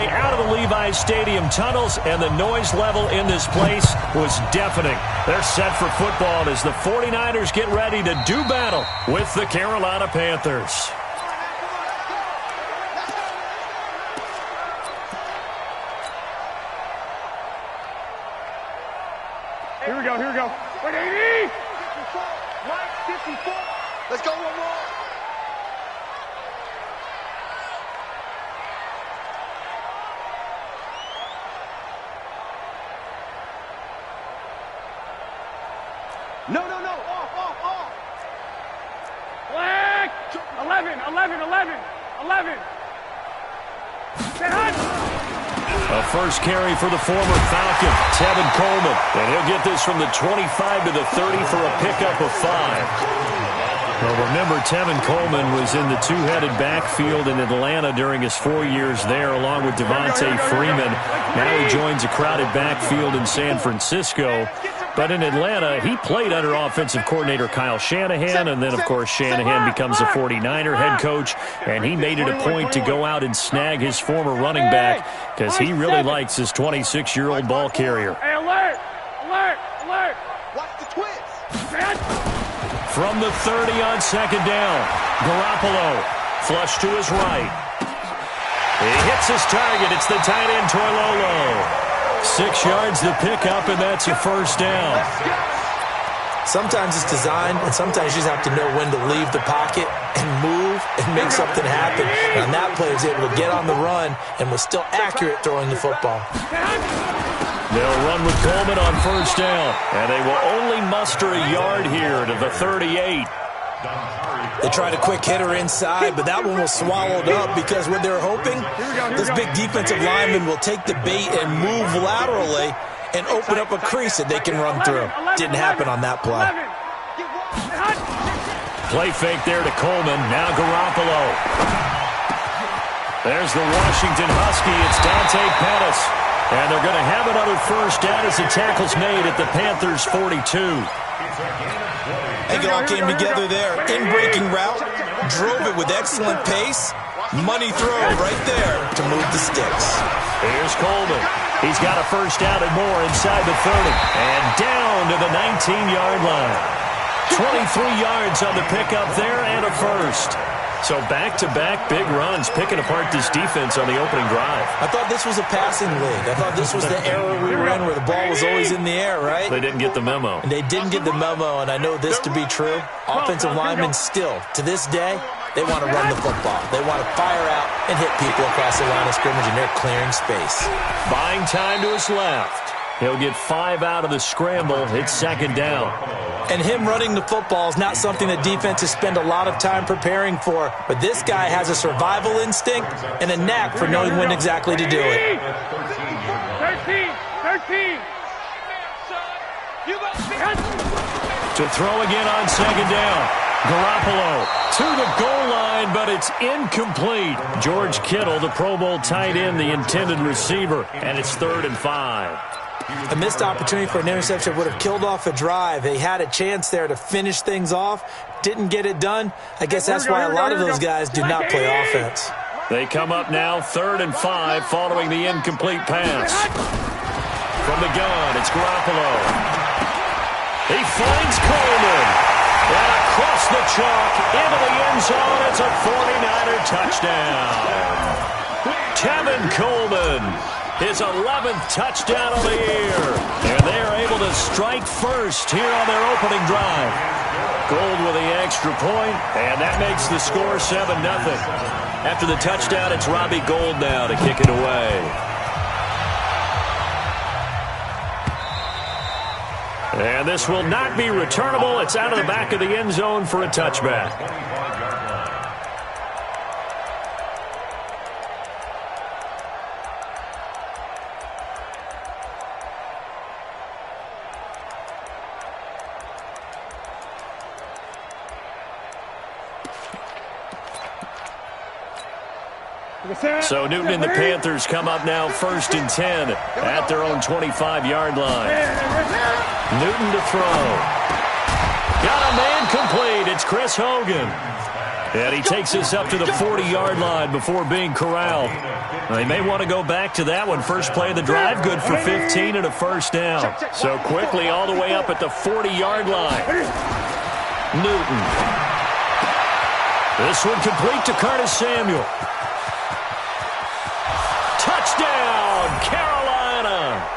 way out of the Levi's Stadium tunnels, and the noise level in this place was deafening. They're set for football as the 49ers get ready to do battle with the Carolina Panthers. Here we go, here we go. 180! Right, 54. Let's go one more. No. Off. Black! 11. A first carry for the former Falcon, Tevin Coleman. And he'll get this from the 25 to the 30 for a pickup of 5. Well, remember, Tevin Coleman was in the two-headed backfield in Atlanta during his 4 years there, along with Devontae Freeman. Now he joins a crowded backfield in San Francisco. But in Atlanta, he played under offensive coordinator Kyle Shanahan, and then, of course, Shanahan becomes a 49er head coach, and he made it a point to go out and snag his former running back because he really likes his 26-year-old ball carrier. Hey, alert! Watch the twist! From the 30 on second down, Garoppolo flush to his right. He hits his target. It's the tight end, Toilolo. 6 yards the pickup, and that's a first down. Sometimes it's designed, and sometimes you just have to know when to leave the pocket and move and make something happen. And on that play, he was able to get on the run and was still accurate throwing the football. They'll run with Coleman on first down, and they will only muster a yard here to the 38. They tried a quick hitter inside, but that one was swallowed up because what they're hoping, this big defensive lineman will take the bait and move laterally and open up a crease that they can run through. Didn't happen on that play. Play fake there to Coleman. Now Garoppolo. There's the Washington Husky. It's Dante Pettis. And they're going to have another first down as the tackle's made at the Panthers' 42. They all came together there. In-breaking route. Drove it with excellent pace. Money throw right there to move the sticks. Here's Coleman. He's got a first down and more inside the 30. And down to the 19-yard line. 23 yards on the pickup there and a first. So back-to-back big runs, picking apart this defense on the opening drive. I thought this was a passing league. I thought this was the era we were in where the ball was always in the air, right? They didn't get the memo. And they didn't get the memo, and I know this to be true. Offensive linemen still, to this day, they want to run the football. They want to fire out and hit people across the line of scrimmage, and they're clearing space. Buying time to his left. He'll get 5 out of the scramble. It's second down. And him running the football is not something that defenses spend a lot of time preparing for. But this guy has a survival instinct and a knack for knowing when exactly to do it. 13. To throw again on second down. Garoppolo to the goal line, but it's incomplete. George Kittle, the Pro Bowl tight end, the intended receiver, and it's 3rd and 5. A missed opportunity for an interception would have killed off a drive. They had a chance there to finish things off. Didn't get it done. I guess that's why a lot of those guys do not play offense. They come up now 3rd and 5 following the incomplete pass. From the gun, it's Garoppolo. He finds Coleman. And across the chalk into the end zone. It's a 49er touchdown. Tevin Coleman. His 11th touchdown of the year. And they are able to strike first here on their opening drive. Gold with the extra point, and that makes the score 7-0. After the touchdown, it's Robbie Gould now to kick it away. And this will not be returnable. It's out of the back of the end zone for a touchback. So Newton and the Panthers come up now 1st and 10 at their own 25-yard line. Newton to throw. Got a man complete. It's Chris Hogan. And he takes us up to the 40-yard line before being corralled. They may want to go back to that one. First play of the drive, good for 15 and a first down. So quickly all the way up at the 40-yard line. Newton. This one complete to Curtis Samuel. Touchdown, Carolina!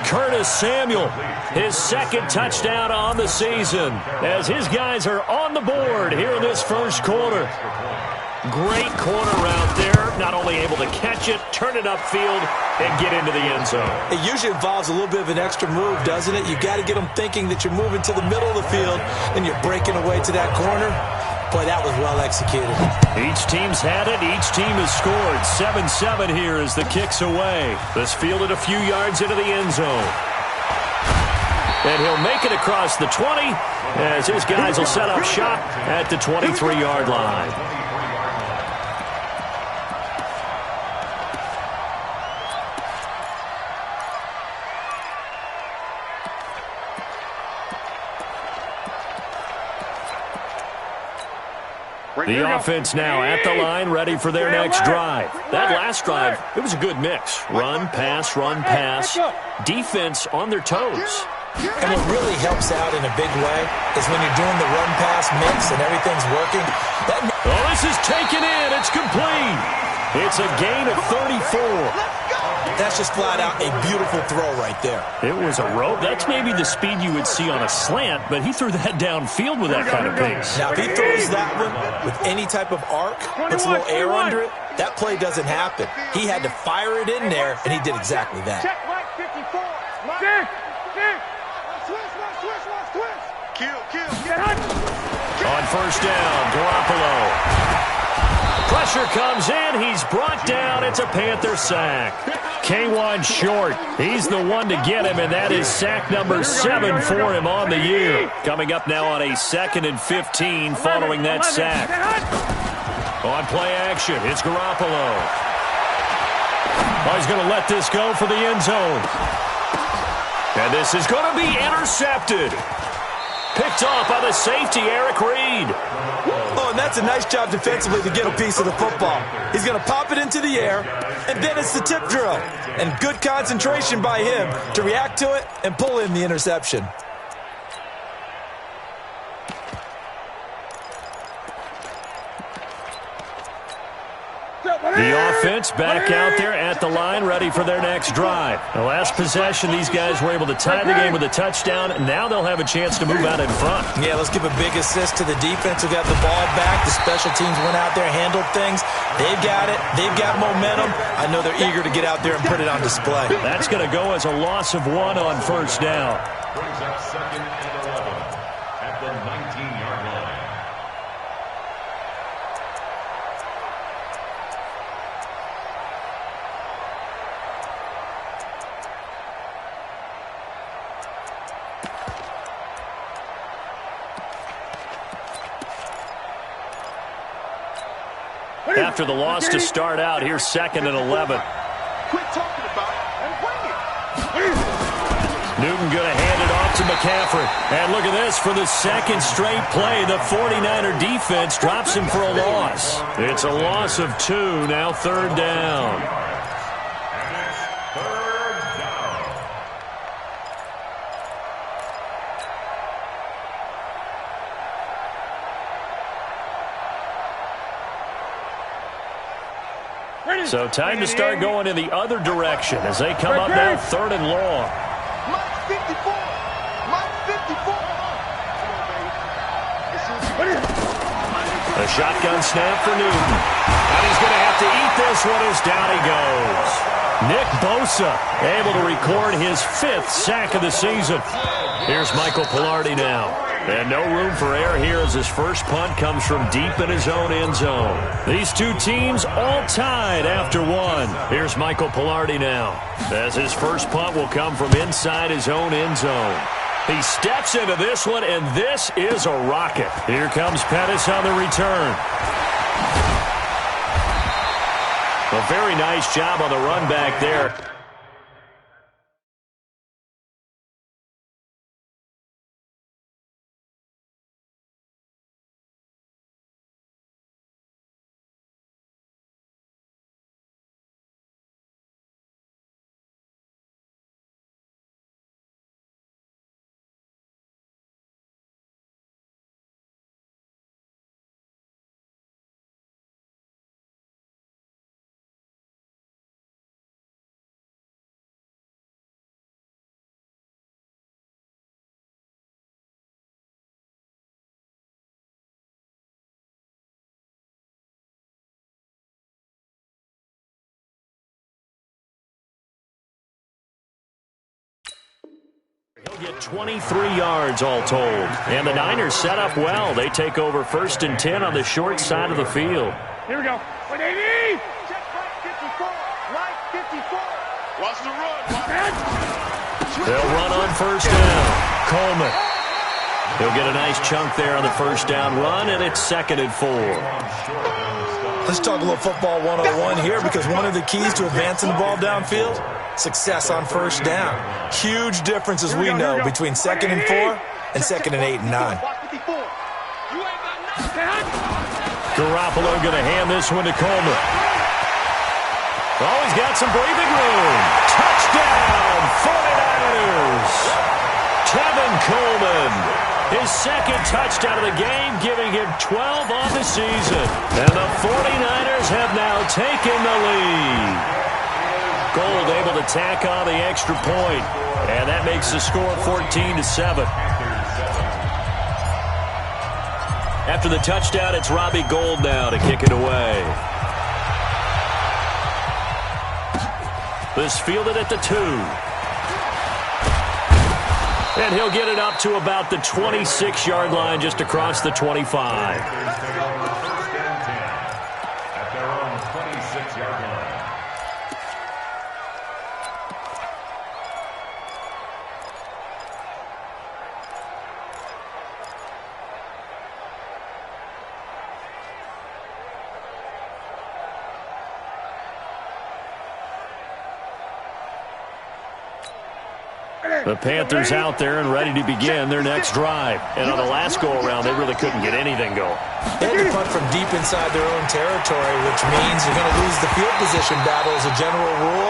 Curtis Samuel, his second touchdown on the season, as his guys are on the board here in this first quarter. Great corner route there, not only able to catch it, turn it upfield, and get into the end zone. It usually involves a little bit of an extra move, doesn't it? You've got to get them thinking that you're moving to the middle of the field, and you're breaking away to that corner. Boy, that was well executed. Each team's had it. Each team has scored. 7-7 here as the kick's away. This fielded a few yards into the end zone. And he'll make it across the 20 as his guys will set up shop at the 23-yard line. The offense now at the line, ready for their next drive. That last drive, it was a good mix. Run, pass, run, pass. Defense on their toes. And what really helps out in a big way is when you're doing the run-pass mix and everything's working. Oh, this is taken in. It's complete. It's a gain of 34. That's just flat out a beautiful throw right there. It was a rope. That's maybe the speed you would see on a slant, but he threw that downfield with that kind of pace. Now, if he throws that one with any type of arc, puts a little air under it, that play doesn't happen. He had to fire it in there, and he did exactly that. On first down, Garoppolo. Pressure comes in. He's brought down. It's a Panther sack. K1 short. He's the one to get him, and that is sack number 7 for him on the year. Coming up now on a 2nd and 15 following that sack. On play action, it's Garoppolo. Oh, he's going to let this go for the end zone. And this is going to be intercepted. Picked off by the safety, Eric Reed. Oh, and that's a nice job defensively to get a piece of the football. He's going to pop it into the air, and then it's the tip drill. And good concentration by him to react to it and pull in the interception. The offense back out there at the line, ready for their next drive. The last possession, these guys were able to tie the game with a touchdown, and now they'll have a chance to move out in front. Yeah, let's give a big assist to the defense who got the ball back. The special teams went out there, handled things. They've got it. They've got momentum. I know they're eager to get out there and put it on display. That's going to go as a loss of 1 on first down. Brings up 2nd and 11 at the 19-yard line. After the loss to start out, here's 2nd and 11. Quit talking about it and bring it. Newton going to hand it off to McCaffrey. And look at this, for the second straight play, the 49er defense drops him for a loss. It's a loss of 2, now 3rd down. So time to start going in the other direction as they come up now 3rd and long. Mike 54. Mike 54. A shotgun snap for Newton. And he's going to have to eat this one as down he goes. Nick Bosa able to record his 5th sack of the season. Here's Michael Pilardi now. And no room for error here as his first punt comes from deep in his own end zone. These two teams all tied after 1. Here's Michael Pilardi now, as his first punt will come from inside his own end zone. He steps into this one, and this is a rocket. Here comes Pettis on the return. A very nice job on the run back there. get 23 yards all told. And the Niners set up well. They take over 1st and 10 on the short side of the field. Here we go. 180. Check right 54. Right 54. Watch the run. They'll run on 1st down. Coleman. He'll get a nice chunk there on the 1st down run, and it's 2nd and 4. Let's talk a little football 101 here, because one of the keys to advancing the ball downfield, success on 1st down. Huge difference, as we know, between 2nd and 4 and 2nd and 8 and 9. Garoppolo going to hand this one to Coleman. Oh, he's got some breathing room. Touchdown, 49ers. Tevin Coleman. His 2nd touchdown of the game, giving him 12 on the season. And the 49ers have now taken the lead. Gold able to tack on the extra point. And that makes the score 14-7. After the touchdown, it's Robbie Gould now to kick it away. This fielded at the 2. And he'll get it up to about the 26-yard line, just across the 25. At their own 26-yard line. The Panthers out there and ready to begin their next drive. And on the last go-around, they really couldn't get anything going. They had to punt from deep inside their own territory, which means you're going to lose the field position battle as a general rule.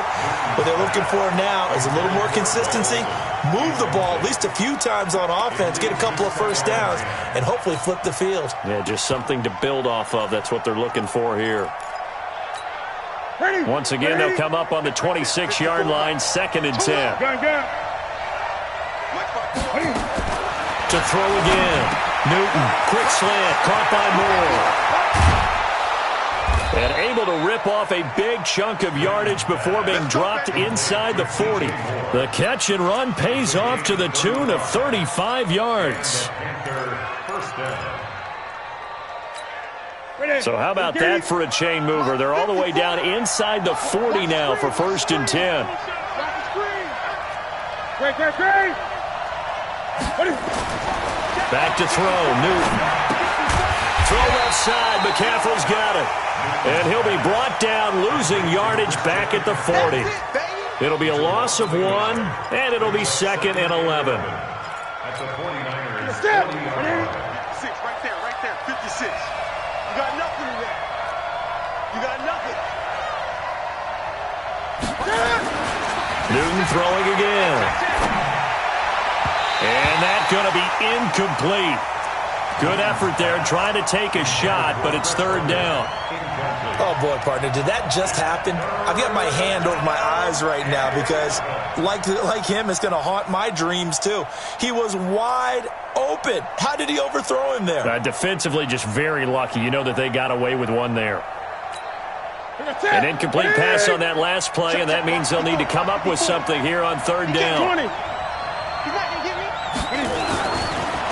What they're looking for now is a little more consistency, move the ball at least a few times on offense, get a couple of 1st downs, and hopefully flip the field. Yeah, just something to build off of. That's what they're looking for here. Once again, they'll come up on the 26-yard line, 2nd and 10. To throw again. Newton, quick slant, caught by Moore. And able to rip off a big chunk of yardage before being dropped inside the 40. The catch and run pays off to the tune of 35 yards. So how about that for a chain mover? They're all the way down inside the 40 now for 1st and 10. Back to throw, Newton. Throw left side, McCaffrey's got it. And he'll be brought down, losing yardage back at the 40. It'll be a loss of 1, and it'll be 2nd and 11. At the 49ers. 6, right there, 56. You got nothing in there. You got nothing. Newton throwing again. And that's going to be incomplete. Good effort there, trying to take a shot, but it's 3rd down. Oh, boy, partner, did that just happen? I've got my hand over my eyes right now because, like him, it's going to haunt my dreams, too. He was wide open. How did he overthrow him there? Defensively, just very lucky. You know that they got away with one there. An incomplete pass on that last play, and that means they'll need to come up with something here on 3rd down.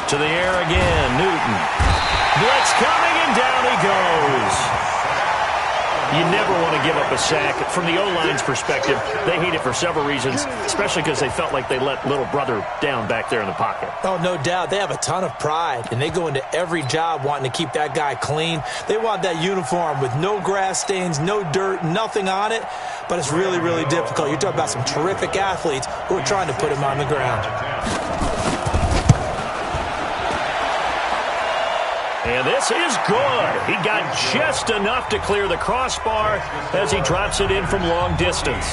To the air again, Newton. Blitz coming, and down he goes. You never want to give up a sack. From the O-line's perspective, they hate it for several reasons, especially because they felt like they let little brother down back there in the pocket. Oh, no doubt. They have a ton of pride, and they go into every job wanting to keep that guy clean. They want that uniform with no grass stains, no dirt, nothing on it, but it's really, really difficult. You're talking about some terrific athletes who are trying to put him on the ground. And this is good. He got just enough to clear the crossbar as he drops it in from long distance.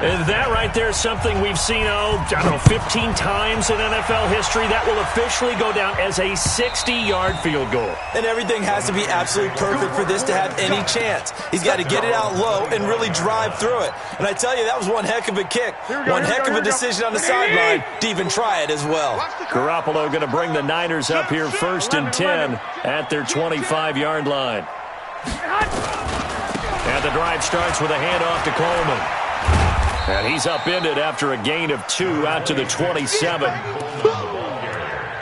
And that right there is something we've seen, 15 times in NFL history. That will officially go down as a 60-yard field goal. And everything has to be absolutely perfect for this to have any chance. He's got to get it out low and really drive through it. And I tell you, that was one heck of a kick. One heck of a decision on the sideline to even try it as well. Garoppolo going to bring the Niners up here 1st and 10 at their 25-yard line. And the drive starts with a handoff to Coleman. And he's upended after a gain of 2 out to the 27.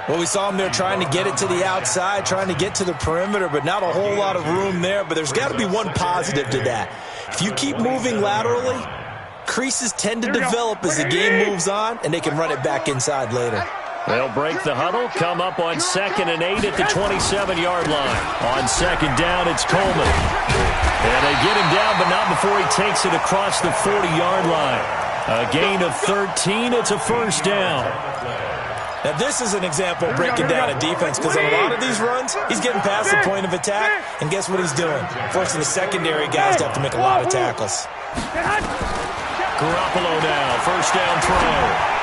Well, we saw him there trying to get it to the outside, trying to get to the perimeter, but not a whole lot of room there. But there's got to be one positive to that. If you keep moving laterally, creases tend to develop as the game moves on, and they can run it back inside later. They'll break the huddle, come up on 2nd and 8 at the 27-yard line. On 2nd down, it's Coleman. And they get him down, but not before he takes it across the 40-yard line. A gain of 13, it's a first down. Now, this is an example of breaking down a defense, because on a lot of these runs, he's getting past the point of attack, and guess what he's doing? Forcing the secondary guys to have to make a lot of tackles. Garoppolo now, first down throw.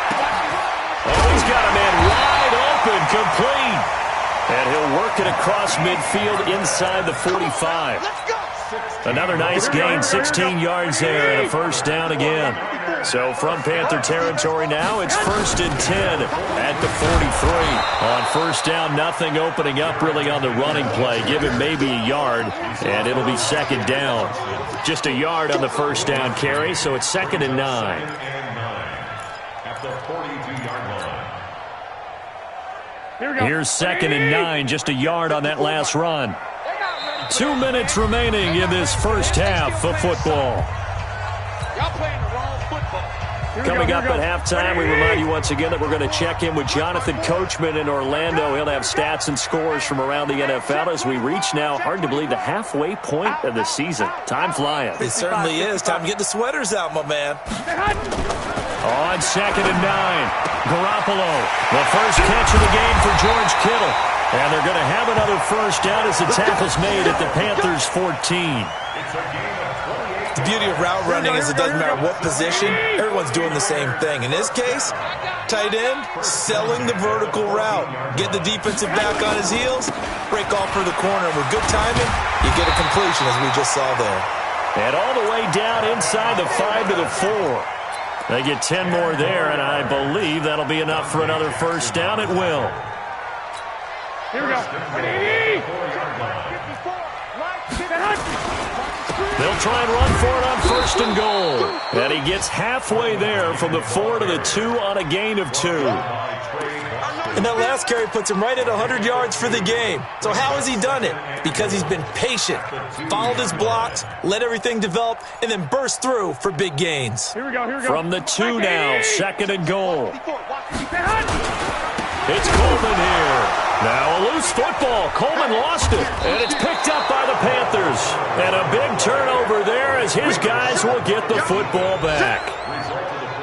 Oh, he's got a man wide open, complete. And he'll work it across midfield inside the 45. Another nice gain, 16 yards there, and a first down again. So from Panther territory now, it's 1st and 10 at the 43. On first down, nothing opening up really on the running play. Give him maybe a yard, and it'll be 2nd down. Just a yard on the first down carry, so it's 2nd and 9. At the 42-yard line. Here's 2nd and 9, just a yard on that last run. 2 minutes remaining in this first half of football. Y'all playing the wrong football. Coming up at halftime, we remind you once again that we're going to check in with Jonathan Coachman in Orlando. He'll have stats and scores from around the NFL as we reach now, hard to believe, the halfway point of the season. Time flying. It certainly is. Time to get the sweaters out, my man. On 2nd and 9, Garoppolo, the first catch of the game for George Kittle. And they're going to have another first down as the tackle's made at the Panthers' 14. The beauty of route running is it doesn't matter what position, everyone's doing the same thing. In this case, tight end, selling the vertical route. Get the defensive back on his heels, break off for the corner. With good timing, you get a completion as we just saw there. And all the way down inside the 5 to the 4. They get 10 more there, and I believe that'll be enough for another first down. It will. Here we go. They'll try and run for it on 1st and goal. And he gets halfway there from the 4 to the 2 on a gain of 2. And that last carry puts him right at 100 yards for the game. So how has he done it? Because he's been patient, followed his blocks, let everything develop, and then burst through for big gains. Here we go. From the 2 now, 2nd and goal. It's Coleman here. Now a loose football. Coleman lost it, and it's picked up by the Panthers. And a big turnover there as his guys will get the football back.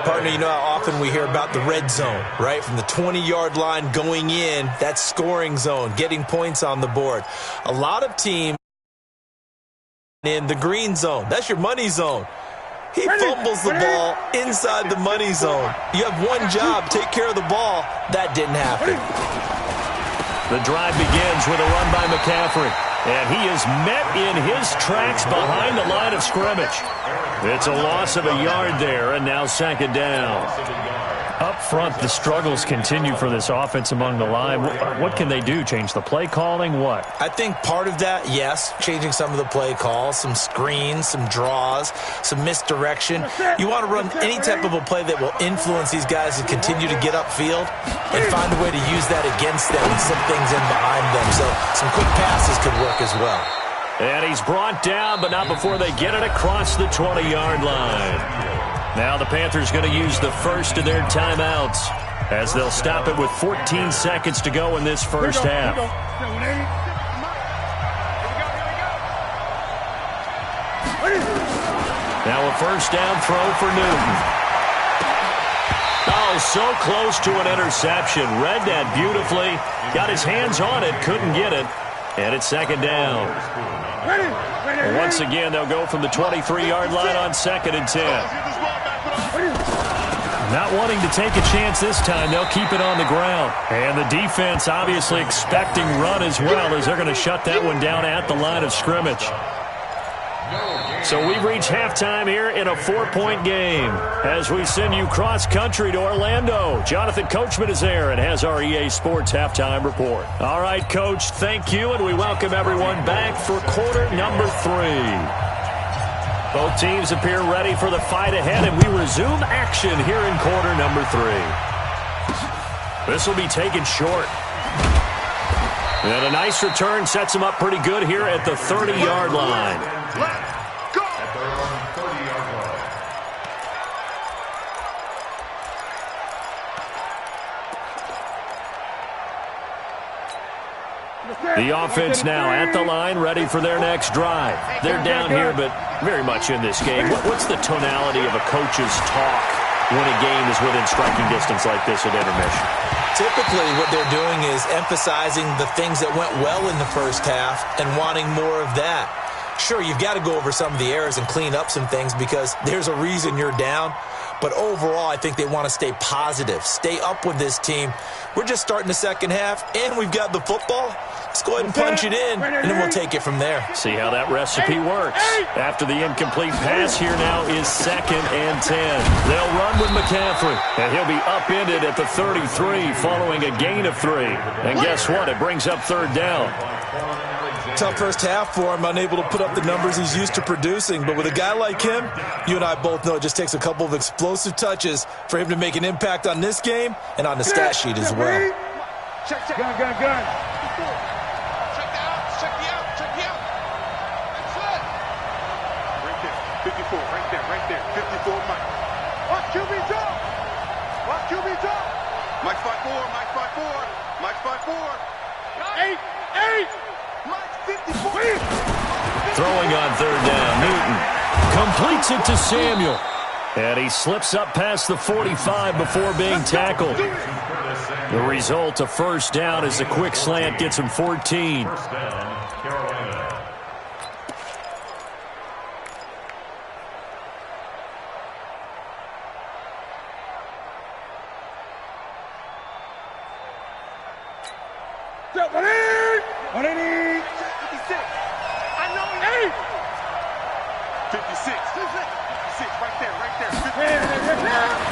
Partner, you know how often we hear about the red zone, right? From the 20-yard line going in, that scoring zone, getting points on the board. A lot of teams in the green zone. That's your money zone. He fumbles the ball inside the money zone. You have one job, take care of the ball. That didn't happen. The drive begins with a run by McCaffrey. And he is met in his tracks behind the line of scrimmage. It's a loss of a yard there, and now 2nd down. Up front, the struggles continue for this offense among the line. What can they do? Change the play calling? What? I think part of that, yes, changing some of the play calls, some screens, some draws, some misdirection. You want to run any type of a play that will influence these guys to continue to get upfield and find a way to use that against them and slip things in behind them. So some quick passes could work as well. And he's brought down, but not before they get it across the 20-yard line. Now the Panthers going to use the first of their timeouts as they'll stop it with 14 seconds to go in this first half. Now a first down throw for Newton. Oh, so close to an interception. Read that beautifully. Got his hands on it, couldn't get it. And it's 2nd down. Once again, they'll go from the 23-yard line on 2nd and 10. Not wanting to take a chance this time, they'll keep it on the ground. And the defense obviously expecting run as well as they're going to shut that one down at the line of scrimmage. So we've reached halftime here in a 4-point game as we send you cross-country to Orlando. Jonathan Coachman is there and has our EA Sports halftime report. All right, Coach, thank you, and we welcome everyone back for quarter number 3. Both teams appear ready for the fight ahead, and we resume action here in quarter number 3. This will be taken short. And a nice return sets him up pretty good here at the 30-yard line. Let's go! At their own 30-yard line. The offense now at the line, ready for their next drive. They're down here, but very much in this game. What's the tonality of a coach's talk when a game is within striking distance like this at intermission? Typically, what they're doing is emphasizing the things that went well in the first half and wanting more of that. Sure, you've got to go over some of the errors and clean up some things because there's a reason you're down. But overall, I think they want to stay positive, stay up with this team. We're just starting the second half, and we've got the football. Let's go ahead and punch it in, and then we'll take it from there. See how that recipe works. After the incomplete pass, here now is 2nd and 10. They'll run with McCaffrey, and he'll be upended at the 33 following a gain of 3. And guess what? It brings up 3rd down. Tough first half for him, unable to put up the numbers he's used to producing. But with a guy like him, you and I both know it just takes a couple of explosive touches for him to make an impact on this game and on the stat sheet as well. Check. Gun. Check the out. Check the out. That's it. Right there. 54. Right there. 54, Mike. Watch QB jump. Mike 5-4. 8. Mike 54. Throwing on 3rd down, Newton completes it to Samuel. And he slips up past the 45 before being tackled. The result, a 1st down as the quick slant gets him 14. 1st down, Carolina.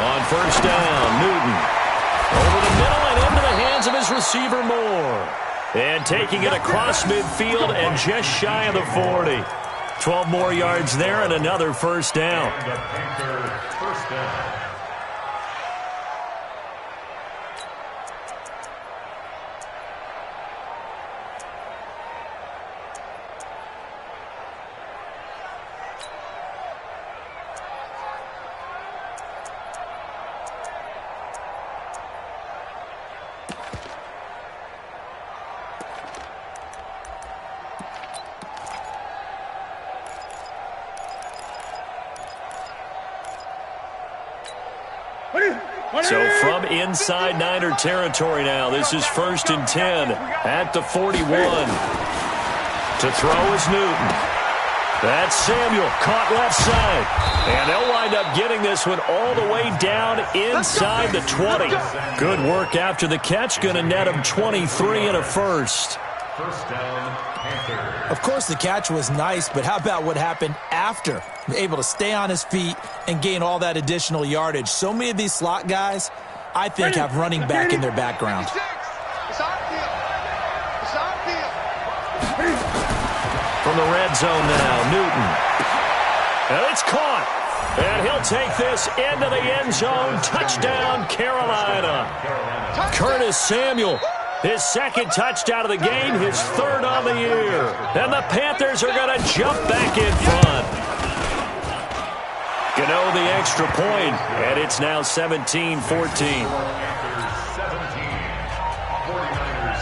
On 1st down, Newton over the middle and into the hands of his receiver Moore. And taking it across midfield and just shy of the 40. 12 more yards there and another 1st down. And the Panther 1st down. So from inside Niner territory now, this is 1st and 10 at the 41. To throw is Newton. That's Samuel, caught left side. And they'll wind up getting this one all the way down inside the 20. Good work after the catch, going to net him 23 and a 1st. 1st down, Panther. Of course, the catch was nice, but how about what happened after? Able to stay on his feet and gain all that additional yardage. So many of these slot guys, I think, have running back in their background. From the red zone now, Newton. And it's caught. And he'll take this into the end zone. Touchdown, Carolina. Curtis Samuel. His 2nd touchdown of the game, his 3rd on the year. And the Panthers are going to jump back in front. Gano the extra point, and it's now 17-14. Panthers 17, 49ers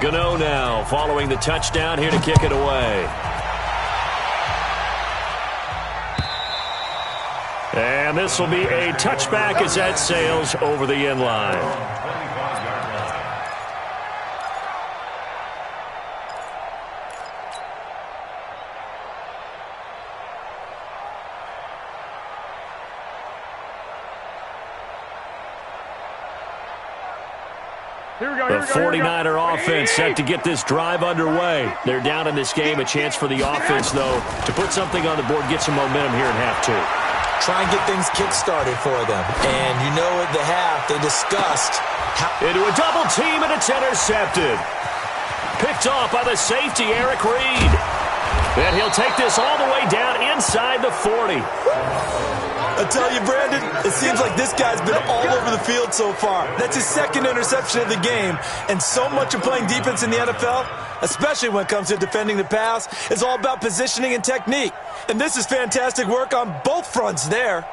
14. Gano now following the touchdown here to kick it away. And this will be a touchback as that sails over the end line. The 49er offense set to get this drive underway. They're down in this game. A chance for the offense, though, to put something on the board, get some momentum here in half 2. Try and get things kick-started for them. And you know at the half, they discussed how... Into a double team, and it's intercepted. Picked off by the safety, Eric Reed. And he'll take this all the way down inside the 40. I tell you, Brandon, it seems like this guy's been all over the field so far. That's his second interception of the game. And so much of playing defense in the NFL, especially when it comes to defending the pass, is all about positioning and technique. And this is fantastic work on both fronts there.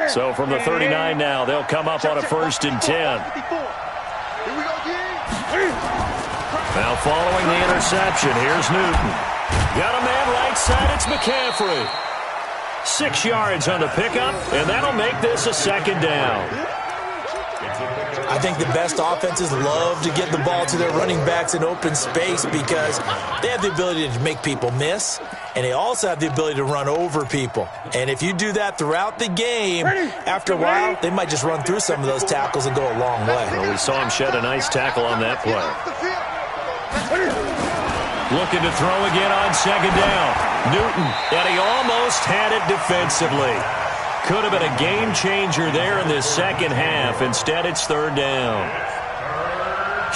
So from the 39 now, they'll come up on a 1st and 10. Now following the interception, here's Newton. Got a man right side, it's McCaffrey. 6 yards on the pickup, and that'll make this a 2nd down. I think the best offenses love to get the ball to their running backs in open space because they have the ability to make people miss, and they also have the ability to run over people. And if you do that throughout the game, after a while, they might just run through some of those tackles and go a long way. Well, we saw him shed a nice tackle on that play. Looking to throw again on 2nd down. Newton, and he almost had it defensively. Could have been a game changer there in this second half. Instead, it's 3rd down.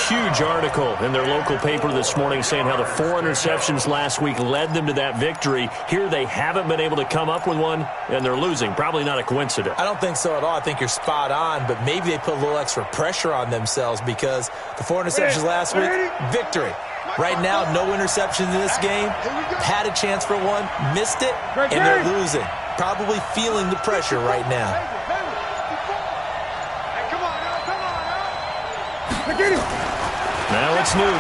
Huge article in their local paper this morning saying how the 4 interceptions last week led them to that victory. Here they haven't been able to come up with one, and they're losing. Probably not a coincidence. I don't think so at all. I think you're spot on, but maybe they put a little extra pressure on themselves because the 4 interceptions last week, victory. Right now, no interceptions in this game. Had a chance for one, missed it, and they're losing. Probably feeling the pressure right now. Now it's Newton.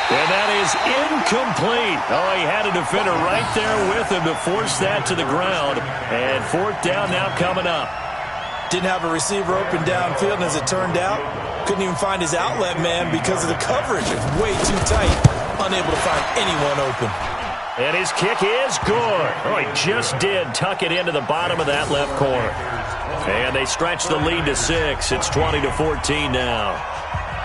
And that is incomplete. Oh, he had a defender right there with him to force that to the ground. And 4th down now coming up. Didn't have a receiver open downfield, and as it turned out, couldn't even find his outlet man because of the coverage. It's way too tight. Unable to find anyone open. And his kick is good. Oh, he just did tuck it into the bottom of that left corner. And they stretch the lead to 6. It's 20-14 now.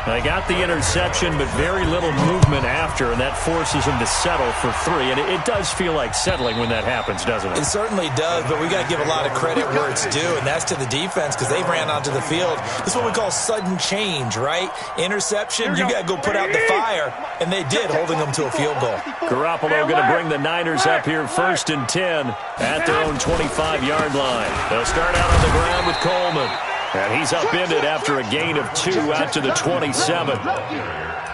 They got the interception, but very little movement after, and that forces them to settle for 3. And it does feel like settling when that happens, doesn't it? It certainly does, but we got to give a lot of credit where it's due, and that's to the defense because they ran onto the field. This is what we call sudden change, right? Interception, you got to go put out the fire, and they did, holding them to a field goal. Garoppolo going to bring the Niners up here 1st and 10 at their own 25-yard line. They'll start out on the ground with Coleman. And he's upended after a gain of 2 out to the 27.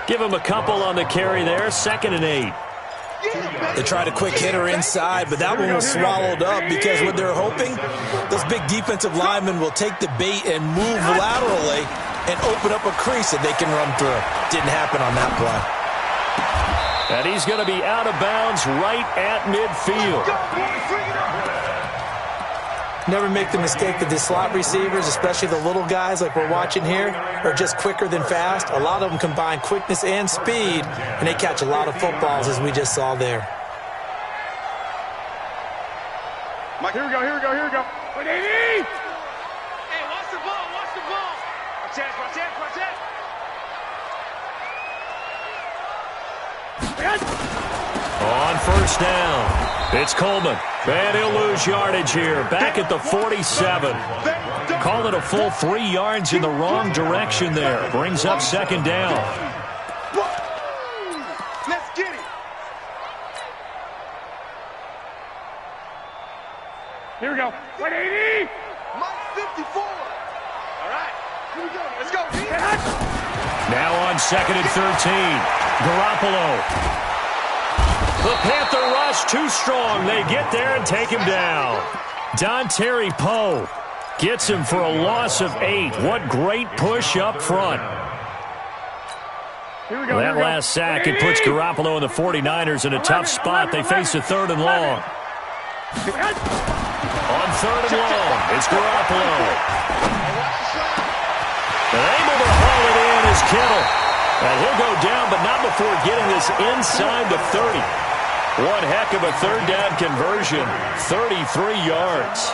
Give him a couple on the carry there, 2nd and 8. They tried a quick hitter inside, but that one was swallowed up because what they're hoping, those big defensive linemen will take the bait and move laterally and open up a crease that they can run through. Didn't happen on that play. And he's going to be out of bounds right at midfield. Never make the mistake that the slot receivers, especially the little guys like we're watching here, are just quicker than fast. A lot of them combine quickness and speed, and they catch a lot of footballs, as we just saw there. Mike, here we go. Wait, Davey! Hey, watch the ball. Watch it. On 1st down, it's Coleman. And he'll lose yardage here. Back at the 47. Call it a full 3 yards in the wrong direction there. Brings up 2nd down. Let's get it. Here we go. 180. Mike 54. All right. Here we go. Let's go. Now on 2nd and 13. Garoppolo. The Panther rush too strong. They get there and take him down. Dontari Poe gets him for a loss of 8. What great push up front. That last sack, it puts Garoppolo and the 49ers in a tough spot. They face a 3rd and long. On 3rd and long, it's Garoppolo. And able to haul it in is Kittle. And he'll go down, but not before getting this inside the 30. One heck of a 3rd down conversion, 33 yards.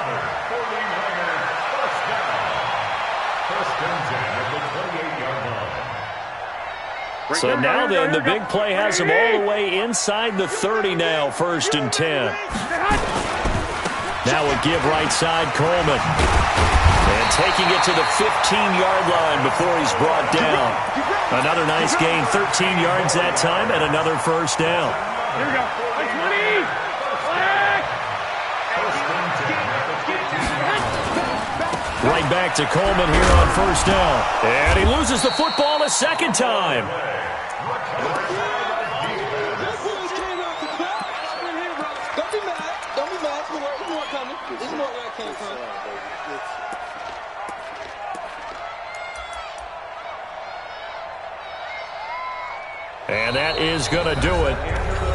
So now then, the big play has him all the way inside the 30 now, 1st and 10. Now a give right side, Coleman. And taking it to the 15-yard line before he's brought down. Another nice gain, 13 yards that time, and another 1st down. Here we go. 20. Right back to Coleman here on 1st down. And he loses the football a second time. Don't be mad. Don't be mad. There's more coming. There's more where I came from. And that is going to do it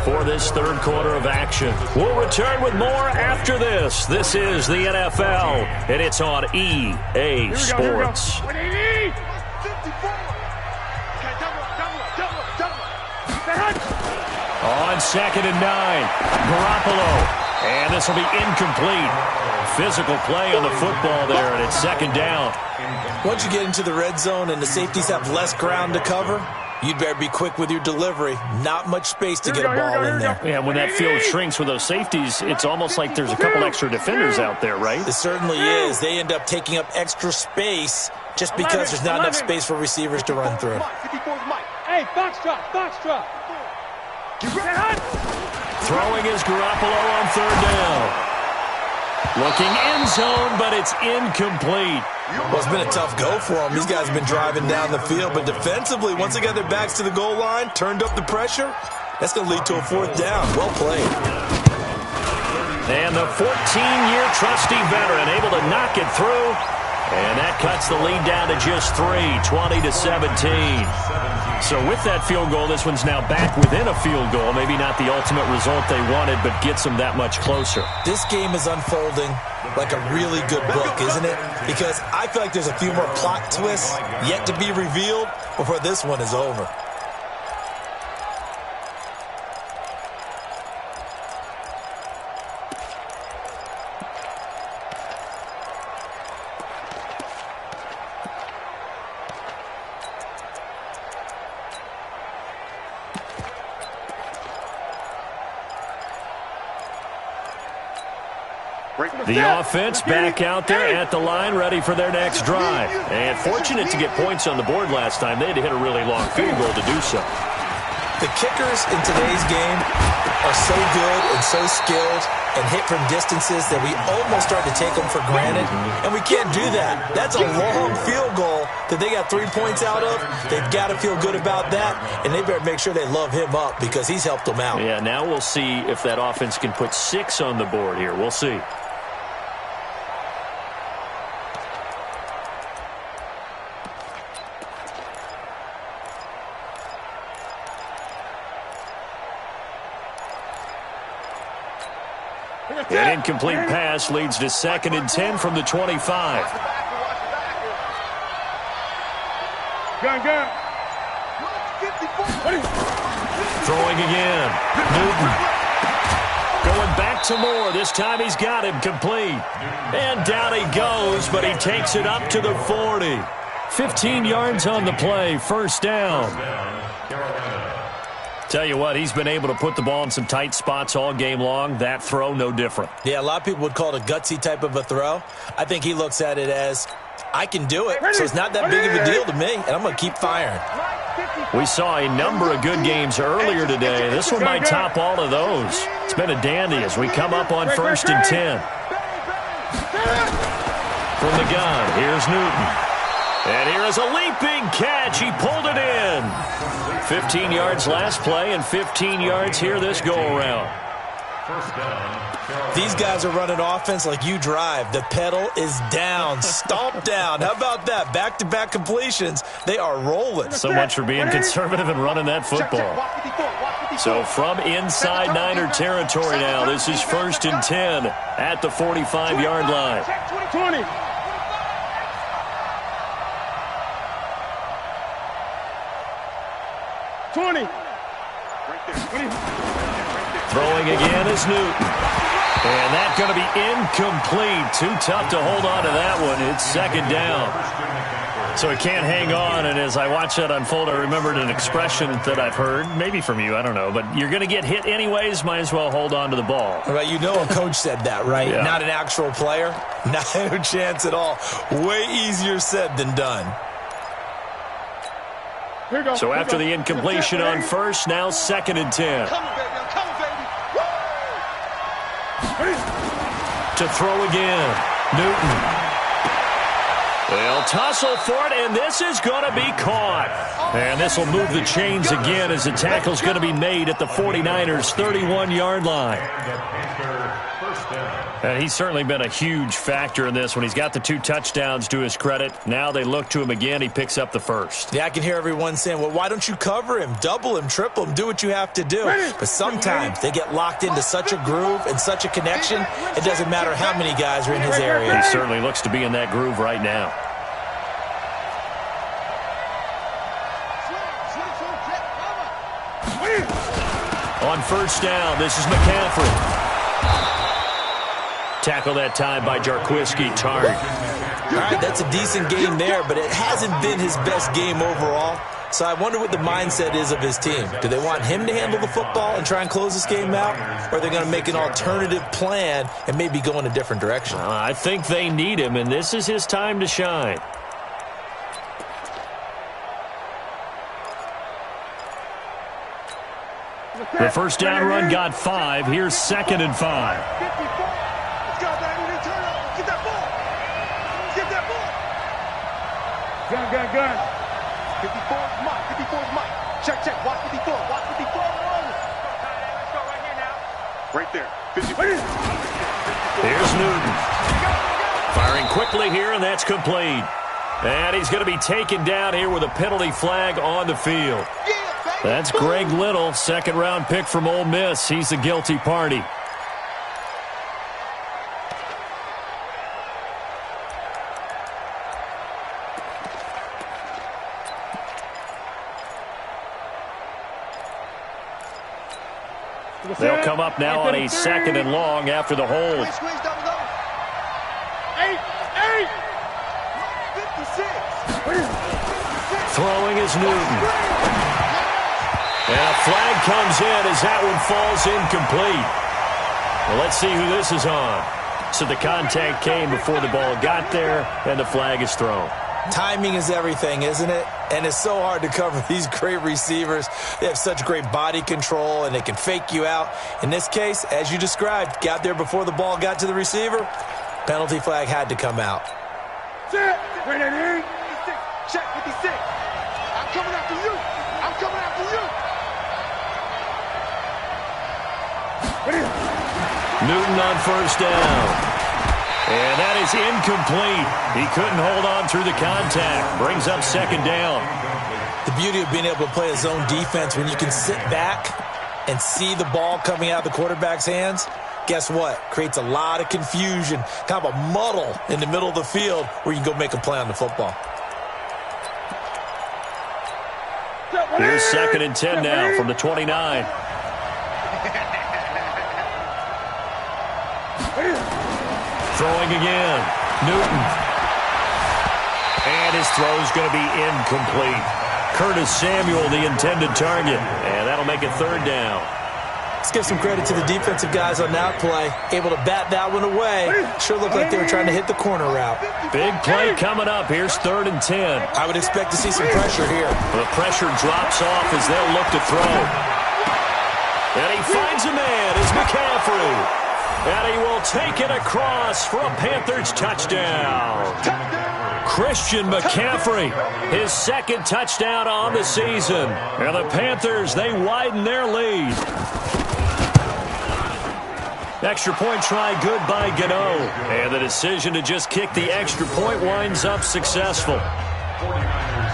for this 3rd quarter of action. We'll return with more after this. This is the NFL, and it's on EA Sports. On 2nd and 9, Garoppolo. And this will be incomplete. Physical play on the football there, and it's 2nd down. Once you get into the red zone and the safeties have less ground to cover, you'd better be quick with your delivery. Not much space to get a ball in there. Yeah, when that field shrinks with those safeties, it's almost like there's a couple extra defenders out there, right? It certainly is. They end up taking up extra space just because there's not enough space for receivers to run through. Hey, foxtrot. Throwing is Garoppolo on 3rd down. Looking end zone, but it's incomplete. Well, it's been a tough go for them. These guys have been driving down the field, but defensively, once they got their backs to the goal line, turned up the pressure, that's going to lead to a 4th down. Well played. And the 14-year trusty veteran able to knock it through. And that cuts the lead down to just 3, 20-17. So with that field goal, this one's now back within a field goal. Maybe not the ultimate result they wanted, but gets them that much closer. This game is unfolding like a really good book, isn't it? Because I feel like there's a few more plot twists yet to be revealed before this one is over. The offense back out there at the line, ready for their next drive. And fortunate to get points on the board last time. They had to hit a really long field goal to do so. The kickers in today's game are so good and so skilled and hit from distances that we almost start to take them for granted. And we can't do that. That's a long field goal that they got 3 points out of. They've got to feel good about that, and they better make sure they love him up because he's helped them out. Yeah, now we'll see if that offense can put 6 on the board here. We'll see. An incomplete pass leads to 2nd and 10 from the 25. Gun. Throwing again. Newton. Going back to Moore. This time he's got him complete. And down he goes, but he takes it up to the 40. 15 yards on the play. 1st down. Tell you what, he's been able to put the ball in some tight spots all game long. That throw, no different. Yeah, a lot of people would call it a gutsy type of a throw. I think he looks at it as, I can do it, so it's not that big of a deal to me, and I'm going to keep firing. We saw a number of good games earlier today. This one might top all of those. It's been a dandy as we come up on 1st and 10. From the gun, here's Newton. And here is a leaping catch. He pulled it in. 15 yards last play and 15 yards here this go-around. These guys are running offense like you drive. The pedal is down, stomp down. How about that? Back-to-back completions. They are rolling. So much for being conservative and running that football. So from inside Niner territory now, this is 1st and 10 at the 45-yard line. 20. Throwing again is Newton. And that's going to be incomplete. Too tough to hold on to that one. It's 2nd down. So he can't hang on, and as I watch that unfold, I remembered an expression that I've heard, maybe from you, I don't know, but you're going to get hit anyways, might as well hold on to the ball. Right, you know a coach said that, right? Yeah. Not an actual player. Not a chance at all. Way easier said than done. So after the incompletion on first, now 2nd and 10. Come on, baby. I'm coming, baby. To throw again, Newton. They'll tussle for it, and this is going to be caught. And this will move the chains again as the tackle's going to be made at the 49ers' 31-yard line. And he's certainly been a huge factor in this when he's got the 2 touchdowns to his credit. Now they look to him again. He picks up the first. Yeah, I can hear everyone saying, well, why don't you cover him, double him, triple him, do what you have to do. But sometimes they get locked into such a groove and such a connection, it doesn't matter how many guys are in his area. He certainly looks to be in that groove right now. On first down, this is McCaffrey. Tackle that time by Jarquiski Tartt. All right, that's a decent game there, but it hasn't been his best game overall. So I wonder what the mindset is of his team. Do they want him to handle the football and try and close this game out? Or are they going to make an alternative plan and maybe go in a different direction? I think they need him, and this is his time to shine. The first down run got 5. Here's 2nd and 5. 54. Let's go, baby. Turn over. Get that ball. Get that ball. Gun. 54 is mine. 54 is mine. Check. Watch 54. Watch 54. Let's go right here now. Right there. 54. Here's Newton. Firing quickly here, and that's complete. And he's going to be taken down here with a penalty flag on the field. That's Greg Little, 2nd-round pick from Ole Miss. He's the guilty party. They'll come up now on a 2nd and long after the hold. 56. Throwing is Newton. And a flag comes in as that one falls incomplete. Well, let's see who this is on. So the contact came before the ball got there, and the flag is thrown. Timing is everything, isn't it? And it's so hard to cover these great receivers. They have such great body control, and they can fake you out. In this case, as you described, got there before the ball got to the receiver. Penalty flag had to come out. Check. Right there. 56. Check 56. I'm coming after you. I'm coming after you. Newton on first down. And that is incomplete. He couldn't hold on through the contact. Brings up 2nd down. The beauty of being able to play a zone defense when you can sit back and see the ball coming out of the quarterback's hands, guess what? Creates a lot of confusion, kind of a muddle in the middle of the field where you can go make a play on the football. Here's 2nd and 10 now from the 29. Throwing again. Newton. And his throw's going to be incomplete. Curtis Samuel, the intended target. And that'll make it 3rd down. Let's give some credit to the defensive guys on that play. Able to bat that one away. Sure looked like they were trying to hit the corner route. Big play coming up. Here's 3rd and 10. I would expect to see some pressure here. The pressure drops off as they'll look to throw. And he finds a man. It's McCaffrey. And he will take it across for a Panthers touchdown. Christian McCaffrey, his 2nd touchdown on the season. And the Panthers, they widen their lead. Extra point try good by Gano. And the decision to just kick the extra point winds up successful. 49ers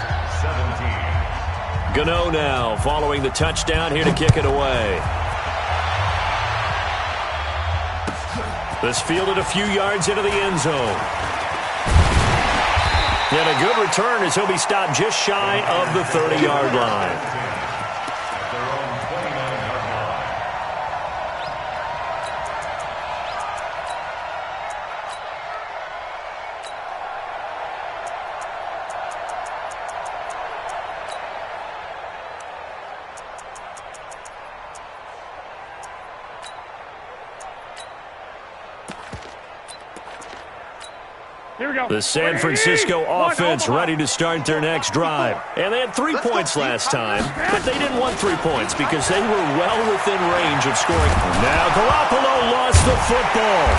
17. Gano now following the touchdown here to kick it away. This fielded a few yards into the end zone. And a good return as he'll be stopped just shy of the 30-yard line. At their own 29-yard line. The San Francisco offense ready to start their next drive. And they had 3 points last time, but they didn't want 3 points because they were well within range of scoring. Now Garoppolo lost the football.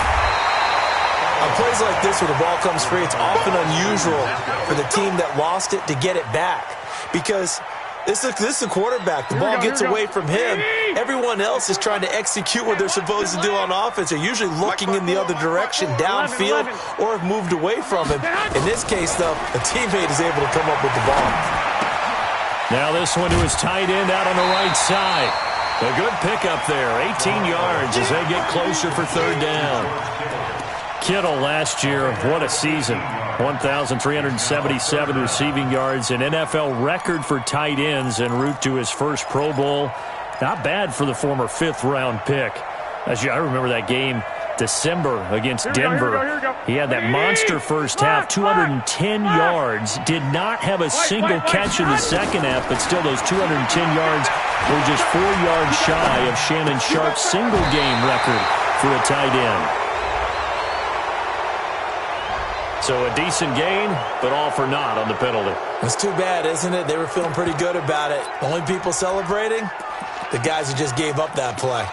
On plays like this where the ball comes free, it's often unusual for the team that lost it to get it back because this is a quarterback. The ball gets away from him. Everyone else is trying to execute what they're supposed to do on offense. They're usually looking in the other direction, downfield, or have moved away from him. In this case, though, a teammate is able to come up with the ball. Now this one to his tight end out on the right side. A good pickup there, 18 yards as they get closer for third down. Kittle last year, what a season. 1,377 receiving yards, an NFL record for tight ends en route to his first Pro Bowl. Not bad for the former fifth-round pick. I remember that game, December against Denver. He had that monster first half, 210 yards. Did not have a single catch in the second half, but still those 210 yards were just 4 yards shy of Shannon Sharp's single-game record for a tight end. So a decent gain, but all for naught on the penalty. It's too bad, isn't it? They were feeling pretty good about it. Only people celebrating, the guys who just gave up that play.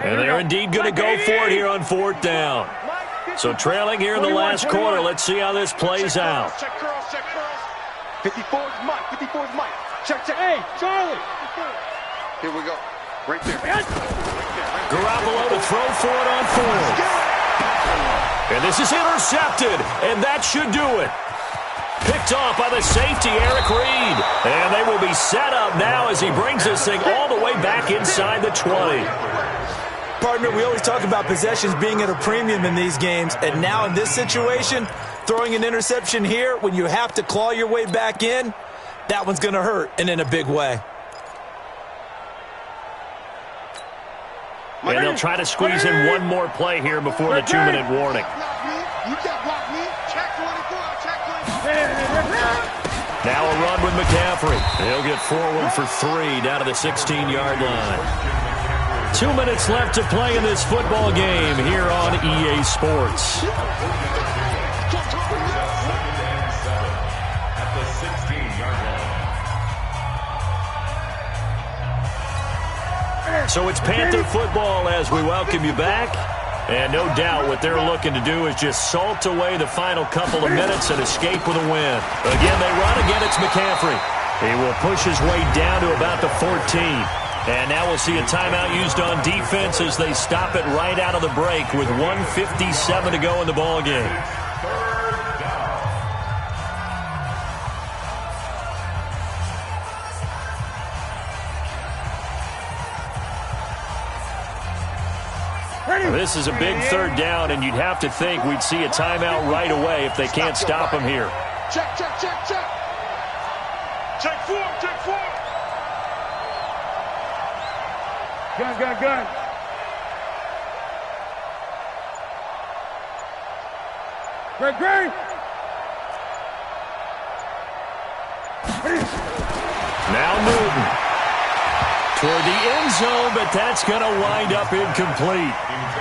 And they're indeed going to go for it here on fourth down. So trailing here in the last quarter, let's see how this plays out. Check curls, check curls. 54 is Mike. 54 is Mike. Check, check. Hey, Charlie. Here we go. Right there. Garoppolo to throw for it on fourth. And this is intercepted, and that should do it. Picked off by the safety, Eric Reed. And they will be set up now as he brings this thing all the way back inside the 20. Partner, we always talk about possessions being at a premium in these games, and now in this situation, throwing an interception here when you have to claw your way back in, that one's going to hurt, and in a big way. And they'll try to squeeze in one more play here before the 2-minute warning. Now a run with McCaffrey. He'll get forward for 3 down to the 16-yard line. 2 minutes left to play in this football game here on EA Sports. So it's Panther football as we welcome you back. And no doubt what they're looking to do is just salt away the final couple of minutes and escape with a win. Again, they run. Again, it's McCaffrey. He will push his way down to about the 14. And now we'll see a timeout used on defense as they stop it right out of the break with 1:57 to go in the ball game. This is a big third down, and you'd have to think we'd see a timeout right away if they can't stop him here. Check, check, check, check. Check 4, check 4. Gun, gun, gun. Greg, Greg. Now Newton. Toward the end zone, but that's going to wind up incomplete.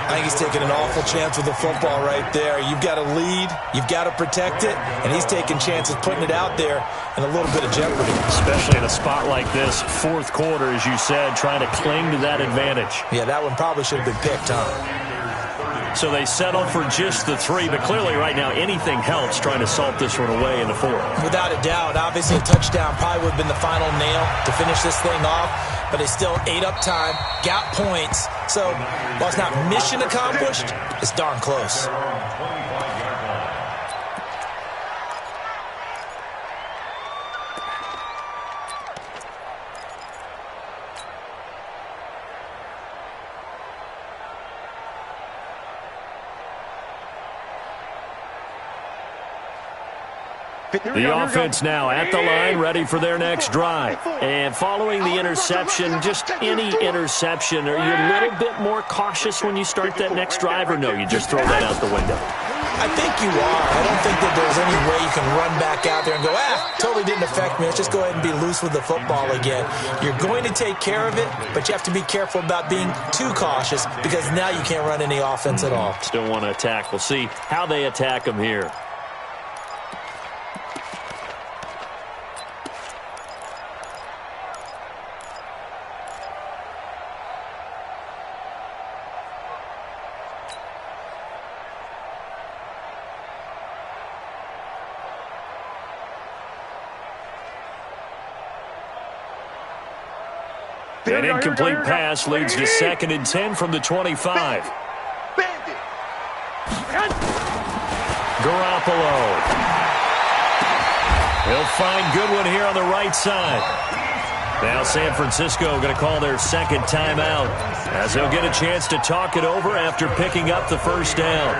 I think he's taking an awful chance with the football right there. You've got to lead, you've got to protect it, and he's taking chances putting it out there in a little bit of jeopardy. Especially in a spot like this, fourth quarter, as you said, trying to cling to that advantage. Yeah, that one probably should have been picked, huh? So they settled for just the 3, but clearly right now anything helps trying to salt this one away in the 4th. Without a doubt, obviously a touchdown probably would have been the final nail to finish this thing off, but they still ate up time, got points. So while it's not mission accomplished, it's darn close. The offense now at the line, ready for their next drive. And following the interception, just any interception, are you a little bit more cautious when you start that next drive, or no, you just throw that out the window? I think you are. I don't think that there's any way you can run back out there and go, totally didn't affect me. Let's just go ahead and be loose with the football again. You're going to take care of it, but you have to be careful about being too cautious because now you can't run any offense at all. Still want to attack. We'll see how they attack him here. An incomplete pass leads to 2nd and 10 from the 25. Garoppolo. He'll find Goodwin here on the right side. Now San Francisco going to call their 2nd timeout as they'll get a chance to talk it over after picking up the first down.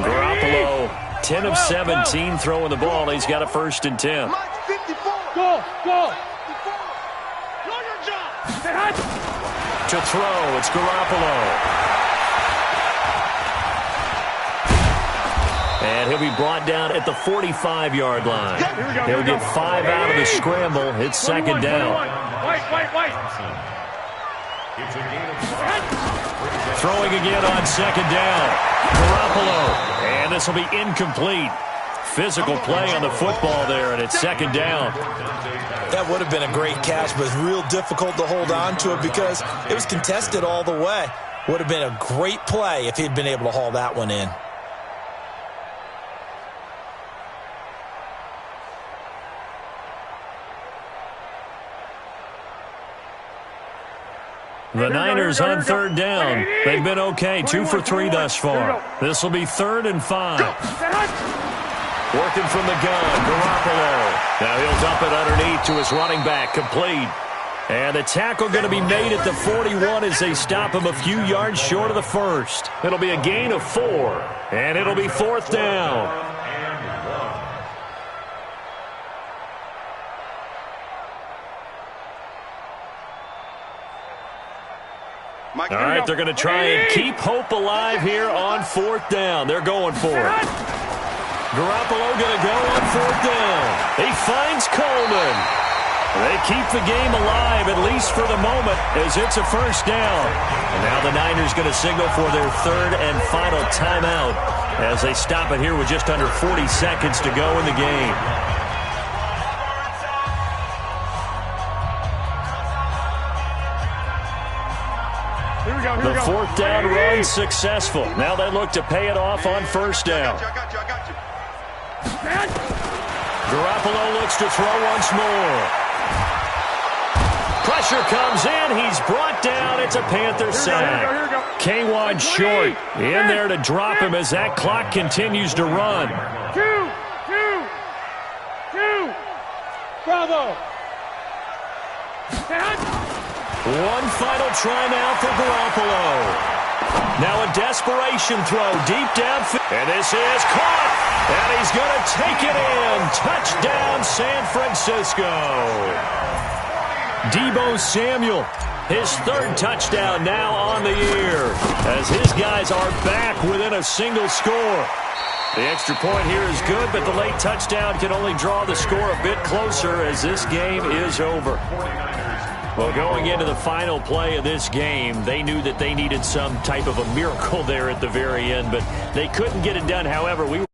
Garoppolo, 10 of 17 throwing the ball. He's got a 1st and 10. Go. To throw, it's Garoppolo. And he'll be brought down at the 45-yard line. He'll get 5 out of the scramble. It's 2nd down. Throwing again on 2nd down. Garoppolo. And this will be incomplete. Physical play on the football there, and it's 2nd down. That would have been a great catch, but real difficult to hold on to it because it was contested all the way. Would have been a great play if he'd been able to haul that one in. The Niners on 3rd down. They've been okay, 2 for 3 thus far. This will be 3rd and 5. Working from the gun, Garoppolo. Now he'll dump it underneath to his running back, complete. And the tackle going to be made at the 41 as they stop him a few yards short of the 1st. It'll be a gain of 4, and it'll be 4th down. All right, they're going to try and keep hope alive here on 4th down. They're going for it. Garoppolo going to go on 4th down. He finds Coleman. They keep the game alive, at least for the moment, as it's a 1st down. And now the Niners going to signal for their 3rd and final timeout as they stop it here with just under 40 seconds to go in the game. The 4th down run successful. Now they look to pay it off on 1st down. Garoppolo looks to throw once more. Pressure comes in. He's brought down. It's a Panther sack. K-Wad short in there to drop him as that clock continues to run. Two. Bravo. One final try now for Garoppolo. Now a desperation throw deep downfield. And this is caught. And he's going to take it in. Touchdown, San Francisco. Deebo Samuel, his 3rd touchdown now on the year, as his guys are back within a single score. The extra point here is good, but the late touchdown can only draw the score a bit closer as this game is over. Well, going into the final play of this game, they knew that they needed some type of a miracle there at the very end, but they couldn't get it done. However, we